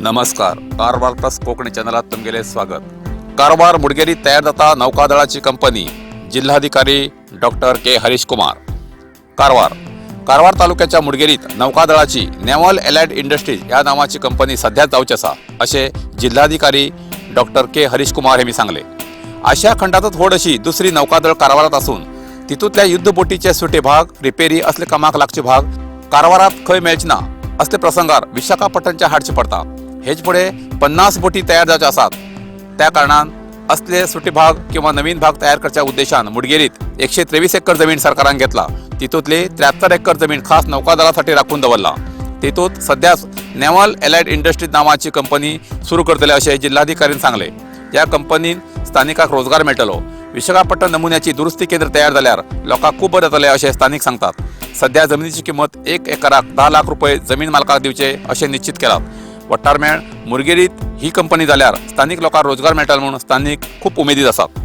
नमस्कार, कार्वारप्लुskonkani चॅनलात तुमचे स्वागत। कारवार मुडगेरी तयार जाता नौकादळाची कंपनी, जिल्हाधिकारी डॉक्टर के हरीश कुमार। कारवार तालुक्याच्या मुडगेरीत नौकादळाची नेव्हल एलाइड इंडस्ट्रीज या नावाची कंपनी सध्या जावची आसा असे जिल्हाधिकारी डॉक्टर के हरीश कुमार यांनी सांगले। आशिया खंडातच व्हड अशी दुसरी नौकादळ कारवारात असून तितूतल्या युद्धबोटीचे सुटे भाग, रिपेरी असले कामाक लागचे भाग कारवारात खंय मेळचे ना असले प्रसंगार विशाखापट्टणमच्या हाडचे पडता। हेच पुढे 50 बोटी तयार जावचे आसात। त्या कारणान असले सुटे भाग किंवा नवीन भाग तयार करच्या उद्देशान मुडगेरीत 123 एकर जमीन सरकारान घेतला। तितूतले 73 एकर जमीन खास नौकादळासाठी राखून दवरला। तितूत सध्या नेव्हल एलाइड इंडस्ट्रीज नावाची कंपनी सुरू करतले असे जिल्हाधिकाऱ्यांनी सांगले। या कंपनीन स्थानिकांक रोजगार मेळटलो। विशाखापट्टणम नमुन्याची दुरुस्ती केंद्र तयार जाल्यार लोकांक खूब बरें जातले असे स्थानिक सांगतात। सध्या जमिनीची किंमत 1 एकराक 10 लाख रुपये जमीन मालकाक दिवचे असे निश्चित केला। वट्टार मेळ मुडगेरीत ही कंपनी जाल्यार स्थानिक लोकांक रोजगार मेळटलो म्हणून स्थानिक खूप उमेदीत आसात।